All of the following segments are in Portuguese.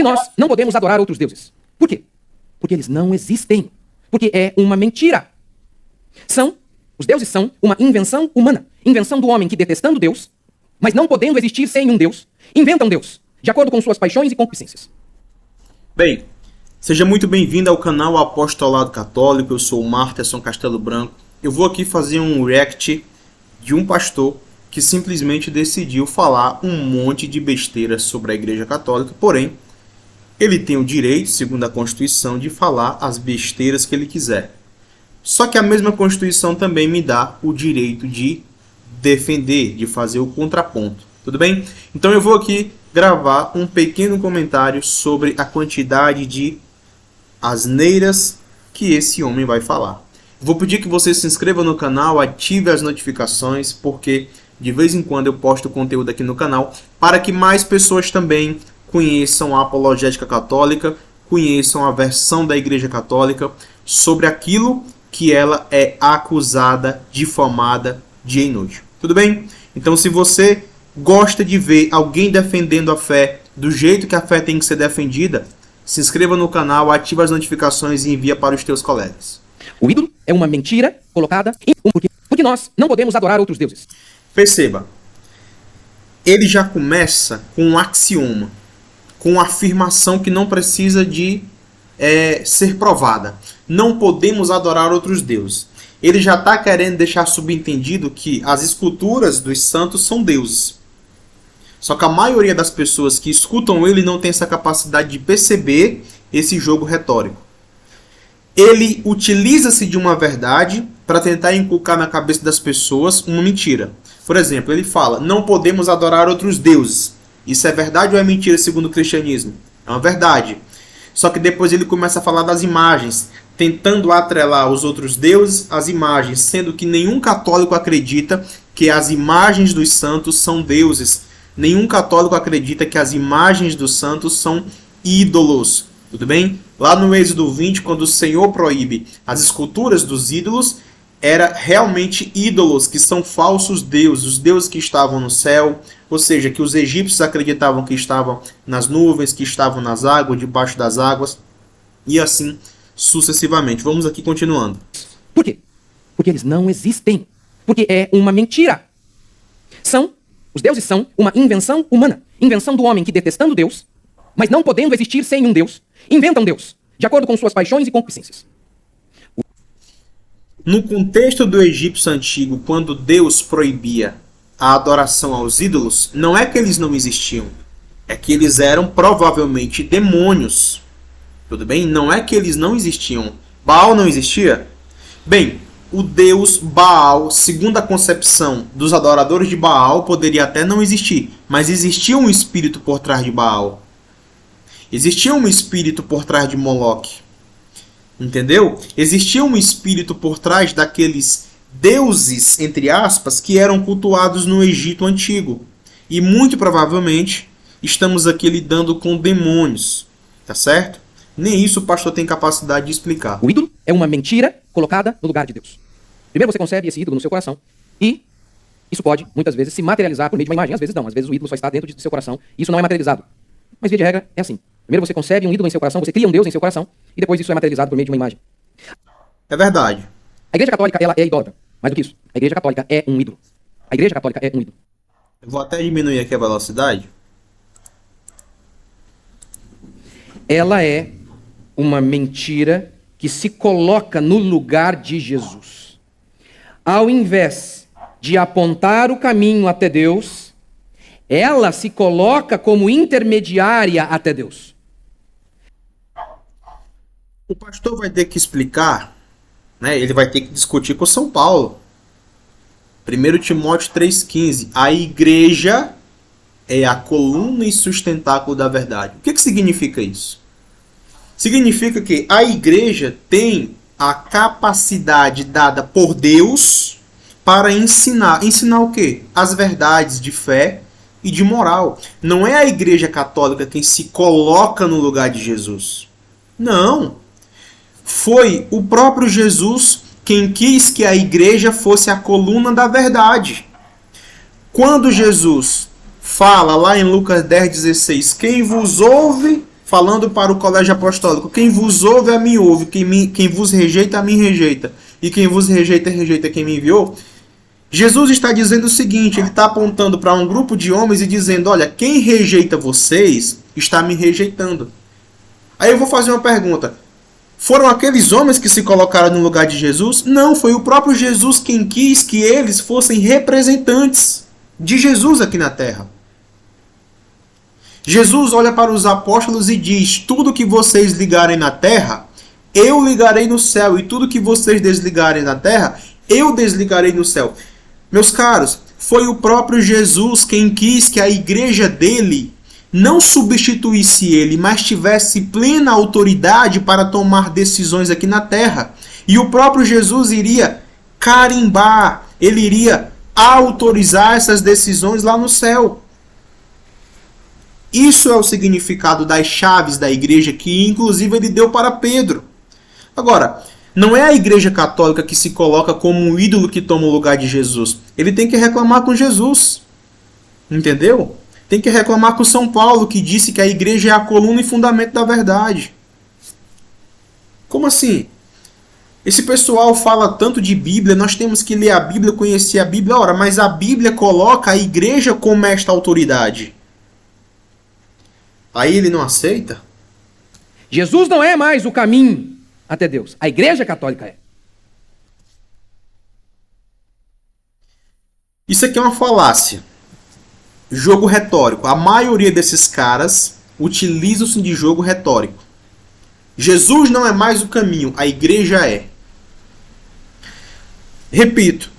Porque nós não podemos adorar outros deuses. Por quê? Porque eles não existem. Porque é uma mentira. Os deuses são uma invenção humana. Invenção do homem que, detestando Deus, mas não podendo existir sem um Deus, inventa um Deus, de acordo com suas paixões e concupiscências. Bem, seja muito bem-vindo ao canal Apostolado Católico. Eu sou o Marterson Castelo Branco. Eu vou aqui fazer um react de um pastor que simplesmente decidiu falar um monte de besteira sobre a Igreja Católica, porém, ele tem o direito, segundo a Constituição, de falar as besteiras que ele quiser. Só que a mesma Constituição também me dá o direito de defender, de fazer o contraponto. Tudo bem? Então eu vou aqui gravar um pequeno comentário sobre a quantidade de asneiras que esse homem vai falar. Vou pedir que você se inscreva no canal, ative as notificações, porque de vez em quando eu posto conteúdo aqui no canal para que mais pessoas também conheçam a apologética católica, conheçam a versão da Igreja Católica sobre aquilo que ela é acusada, difamada dia e noite. Tudo bem? Então, se você gosta de ver alguém defendendo a fé do jeito que a fé tem que ser defendida, se inscreva no canal, ative as notificações e envia para os teus colegas. O ídolo é uma mentira colocada em porque nós não podemos adorar outros deuses. Perceba, ele já começa com um axioma, com uma afirmação que não precisa de ser provada. Não podemos adorar outros deuses. Ele já está querendo deixar subentendido que as esculturas dos santos são deuses. Só que a maioria das pessoas que escutam ele não tem essa capacidade de perceber esse jogo retórico. Ele utiliza-se de uma verdade para tentar inculcar na cabeça das pessoas uma mentira. Por exemplo, ele fala, não podemos adorar outros deuses. Isso é verdade ou é mentira segundo o cristianismo? É uma verdade. Só que depois ele começa a falar das imagens, tentando atrelar os outros deuses às imagens, sendo que nenhum católico acredita que as imagens dos santos são deuses. Nenhum católico acredita que as imagens dos santos são ídolos. Tudo bem? Lá no Êxodo 20, quando o Senhor proíbe as esculturas dos ídolos, era realmente ídolos, que são falsos deuses, os deuses que estavam no céu, ou seja, que os egípcios acreditavam que estavam nas nuvens, que estavam nas águas, debaixo das águas, e assim sucessivamente. Vamos aqui continuando. Por quê? Porque eles não existem. Porque é uma mentira. Os deuses são uma invenção humana. Invenção do homem que, detestando Deus, mas não podendo existir sem um Deus, inventa um Deus, de acordo com suas paixões e concupiscências. No contexto do egípcio antigo, quando Deus proibia a adoração aos ídolos, não é que eles não existiam, é que eles eram provavelmente demônios. Tudo bem? Não é que eles não existiam. Baal não existia? Bem, o deus Baal, segundo a concepção dos adoradores de Baal, poderia até não existir, mas existia um espírito por trás de Baal. Existia um espírito por trás de Moloque. Entendeu? Existia um espírito por trás daqueles deuses, entre aspas, que eram cultuados no Egito Antigo. E muito provavelmente estamos aqui lidando com demônios. Tá certo? Nem isso o pastor tem capacidade de explicar. O ídolo é uma mentira colocada no lugar de Deus. Primeiro você concebe esse ídolo no seu coração e isso pode, muitas vezes, se materializar por meio de uma imagem. Às vezes não, às vezes o ídolo só está dentro do seu coração e isso não é materializado. Mas via de regra é assim. Primeiro você concebe um ídolo em seu coração, você cria um Deus em seu coração e depois isso é materializado por meio de uma imagem. É verdade. A Igreja Católica, ela é idólatra. Mais do que isso, a Igreja Católica é um ídolo. A Igreja Católica é um ídolo. Eu vou até diminuir aqui a velocidade. Ela é uma mentira que se coloca no lugar de Jesus. Ao invés de apontar o caminho até Deus, ela se coloca como intermediária até Deus. O pastor vai ter que explicar, né? Ele vai ter que discutir com São Paulo. 1 Timóteo 3,15. A igreja é a coluna e sustentáculo da verdade. O que significa isso? Significa que a igreja tem a capacidade dada por Deus para ensinar. Ensinar o quê? As verdades de fé e de moral. Não é a Igreja Católica quem se coloca no lugar de Jesus. Não. Foi o próprio Jesus quem quis que a igreja fosse a coluna da verdade. Quando Jesus fala lá em Lucas 10,16, quem vos ouve falando para o colégio apostólico: quem vos ouve, a mim ouve, quem vos rejeita, a mim rejeita, e quem vos rejeita, rejeita quem me enviou. Jesus está dizendo o seguinte, ele está apontando para um grupo de homens e dizendo: olha, quem rejeita vocês está me rejeitando. Aí eu vou fazer uma pergunta: foram aqueles homens que se colocaram no lugar de Jesus? Não, foi o próprio Jesus quem quis que eles fossem representantes de Jesus aqui na terra. Jesus olha para os apóstolos e diz: tudo que vocês ligarem na terra, eu ligarei no céu, e tudo que vocês desligarem na terra, eu desligarei no céu. Meus caros, foi o próprio Jesus quem quis que a igreja dele não substituísse ele, mas tivesse plena autoridade para tomar decisões aqui na terra. E o próprio Jesus iria carimbar, ele iria autorizar essas decisões lá no céu. Isso é o significado das chaves da igreja que inclusive ele deu para Pedro. Agora, não é a igreja católica que se coloca como um ídolo que toma o lugar de Jesus. Ele tem que reclamar com Jesus. Entendeu? Tem que reclamar com São Paulo, que disse que a igreja é a coluna e fundamento da verdade. Como assim? Esse pessoal fala tanto de Bíblia, nós temos que ler a Bíblia, conhecer a Bíblia. Ora, mas a Bíblia coloca a igreja como esta autoridade. Aí ele não aceita? Jesus não é mais o caminho até Deus. A igreja católica é. Isso aqui é uma falácia. Jogo retórico. A maioria desses caras utilizam-se de jogo retórico. Jesus não é mais o caminho, a igreja é. Repito,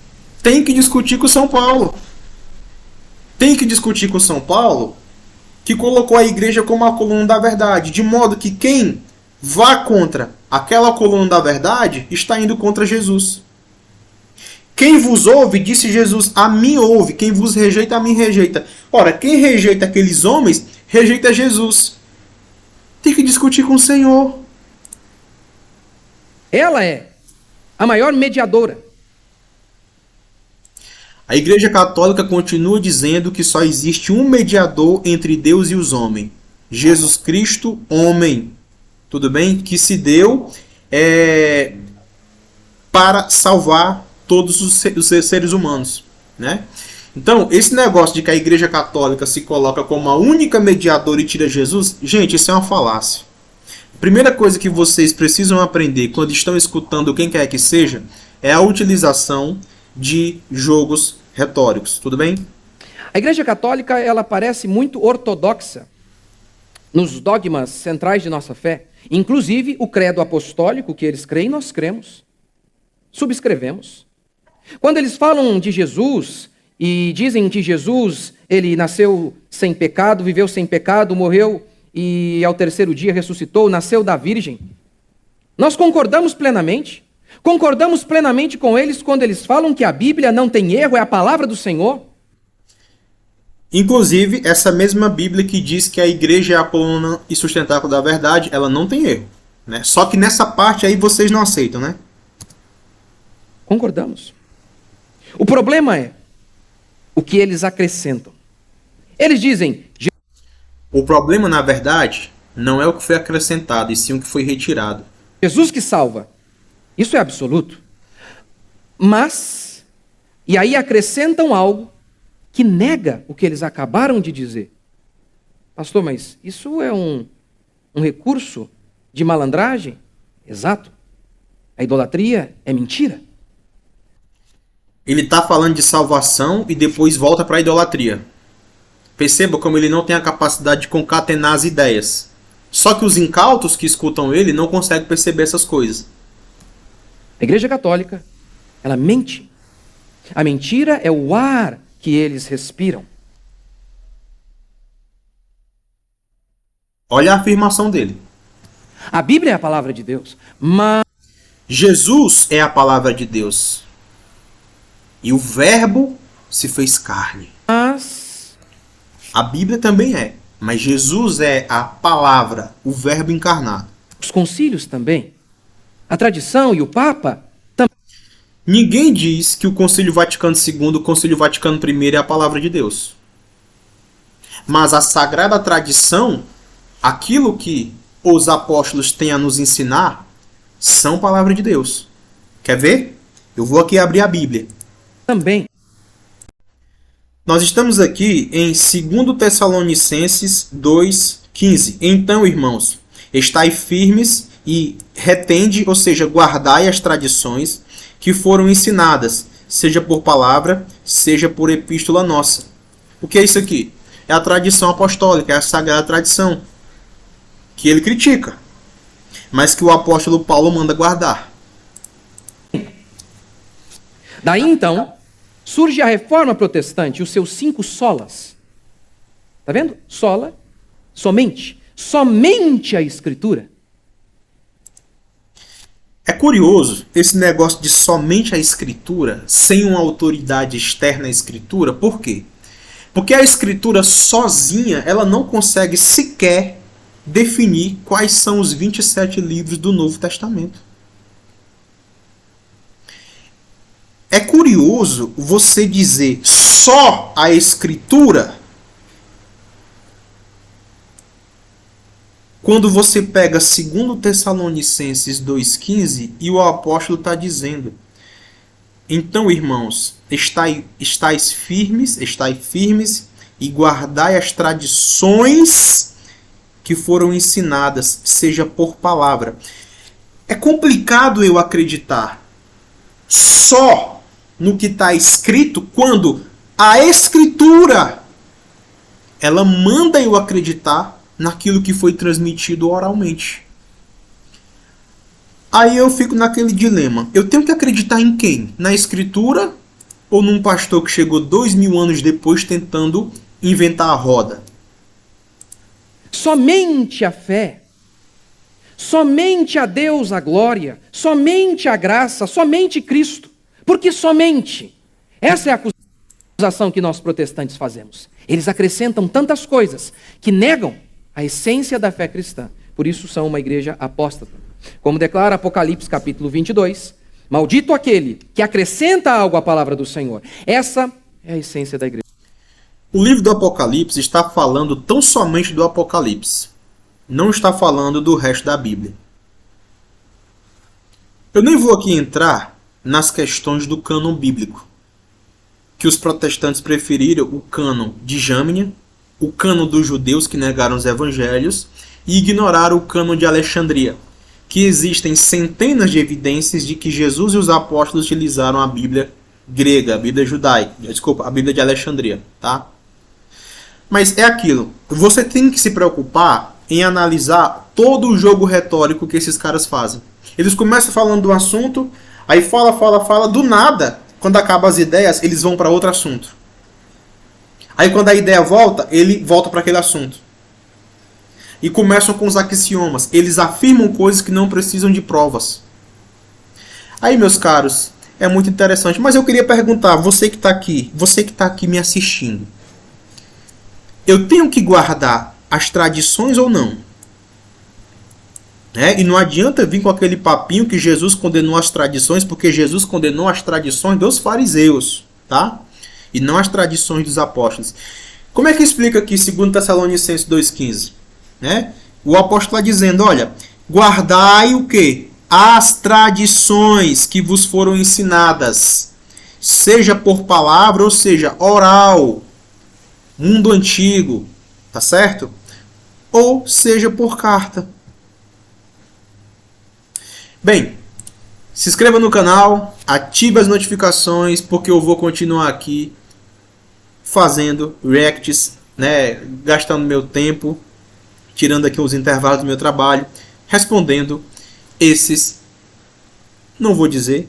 tem que discutir com São Paulo. Tem que discutir com São Paulo, que colocou a igreja como a coluna da verdade, de modo que quem vá contra aquela coluna da verdade está indo contra Jesus. Quem vos ouve, disse Jesus, a mim ouve. Quem vos rejeita, a mim rejeita. Ora, quem rejeita aqueles homens, rejeita Jesus. Tem que discutir com o Senhor. Ela é a maior mediadora. A Igreja Católica continua dizendo que só existe um mediador entre Deus e os homens. Jesus Cristo, homem. Tudo bem? Que se deu para salvar todos os seres humanos, né? Então, esse negócio de que a Igreja Católica se coloca como a única mediadora e tira Jesus, gente, isso é uma falácia. A primeira coisa que vocês precisam aprender quando estão escutando quem quer que seja é a utilização de jogos retóricos, tudo bem? A Igreja Católica, ela parece muito ortodoxa nos dogmas centrais de nossa fé. Inclusive, o credo apostólico que eles creem, nós cremos. Subscrevemos. Quando eles falam de Jesus e dizem que Jesus, ele nasceu sem pecado, viveu sem pecado, morreu e ao terceiro dia ressuscitou, nasceu da Virgem, nós concordamos plenamente. Concordamos plenamente com eles quando eles falam que a Bíblia não tem erro, é a palavra do Senhor. Inclusive, essa mesma Bíblia que diz que a igreja é a coluna e sustentáculo da verdade, ela não tem erro, né? Só que nessa parte aí vocês não aceitam, né? Concordamos. O problema é o que eles acrescentam. Eles dizem... O problema, na verdade, não é o que foi acrescentado, e sim o que foi retirado. Jesus que salva. Isso é absoluto. Mas, e aí acrescentam algo que nega o que eles acabaram de dizer. Pastor, mas isso é um recurso de malandragem? Exato. A idolatria é mentira. Ele está falando de salvação e depois volta para a idolatria. Perceba como ele não tem a capacidade de concatenar as ideias. Só que os incautos que escutam ele não conseguem perceber essas coisas. A Igreja Católica, ela mente. A mentira é o ar que eles respiram. Olha a afirmação dele. A Bíblia é a palavra de Deus, mas... Jesus é a palavra de Deus. E o Verbo se fez carne. A Bíblia também é. Mas Jesus é a palavra, o Verbo encarnado. Os concílios também. A tradição e o Papa também. Ninguém diz que o Concílio Vaticano II, o Concílio Vaticano I é a palavra de Deus. Mas a sagrada tradição aquilo que os apóstolos têm a nos ensinar são palavra de Deus. Quer ver? Eu vou aqui abrir a Bíblia. Também. Nós estamos aqui em 2 Tessalonicenses 2,15. Então, irmãos, estai firmes e retende, ou seja, guardai as tradições que foram ensinadas, seja por palavra, seja por epístola nossa. O que é isso aqui? É a tradição apostólica, é a sagrada tradição, que ele critica, mas que o apóstolo Paulo manda guardar. Daí então, surge a reforma protestante e os seus 5 solas. Está vendo? Sola, somente. Somente a Escritura. É curioso esse negócio de somente a Escritura, sem uma autoridade externa à Escritura. Por quê? Porque a Escritura sozinha, ela não consegue sequer definir quais são os 27 livros do Novo Testamento. É curioso você dizer só a Escritura quando você pega 2 Tessalonicenses 2,15 e o apóstolo está dizendo: então, irmãos, estais firmes e guardai as tradições que foram ensinadas, seja por palavra. É complicado eu acreditar só no que está escrito quando a Escritura ela manda eu acreditar naquilo que foi transmitido oralmente. Aí eu fico naquele dilema. Eu tenho que acreditar em quem? Na Escritura ou num pastor que chegou 2000 anos depois tentando inventar a roda? Somente a fé, somente a Deus a glória, somente a graça, somente Cristo. Porque somente. Essa é a acusação que nós protestantes fazemos. Eles acrescentam tantas coisas que negam a essência da fé cristã. Por isso são uma igreja apóstata. Como declara Apocalipse capítulo 22, maldito aquele que acrescenta algo à palavra do Senhor. Essa é a essência da igreja. O livro do Apocalipse está falando tão somente do Apocalipse. Não está falando do resto da Bíblia. Eu nem vou aqui entrar nas questões do cânon bíblico, que os protestantes preferiram o cânon de Jâmnia, o cânon dos judeus que negaram os evangelhos e ignoraram o cânon de Alexandria, que existem centenas de evidências de que Jesus e os apóstolos utilizaram a Bíblia grega, a Bíblia judaica, a Bíblia de Alexandria, tá? Mas é aquilo, você tem que se preocupar em analisar todo o jogo retórico que esses caras fazem. Eles começam falando do assunto, aí fala, do nada, quando acabam as ideias, eles vão para outro assunto. Aí quando a ideia volta, ele volta para aquele assunto. E começam com os axiomas. Eles afirmam coisas que não precisam de provas. Aí, meus caros, é muito interessante. Mas eu queria perguntar, você que está aqui me assistindo, eu tenho que guardar as tradições ou não? E não adianta vir com aquele papinho que Jesus condenou as tradições, porque Jesus condenou as tradições dos fariseus, tá? E não as tradições dos apóstolos. Como é que explica aqui 2 Tessalonicenses 2,15? O apóstolo está dizendo, olha, guardai o quê? As tradições que vos foram ensinadas, seja por palavra ou seja oral, mundo antigo, tá certo? Ou seja por carta. Bem, se inscreva no canal, ative as notificações, porque eu vou continuar aqui fazendo reacts, gastando meu tempo, tirando aqui os intervalos do meu trabalho, respondendo esses, não vou dizer,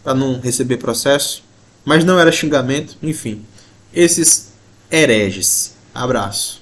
para não receber processo, mas não era xingamento, enfim, esses hereges. Abraço.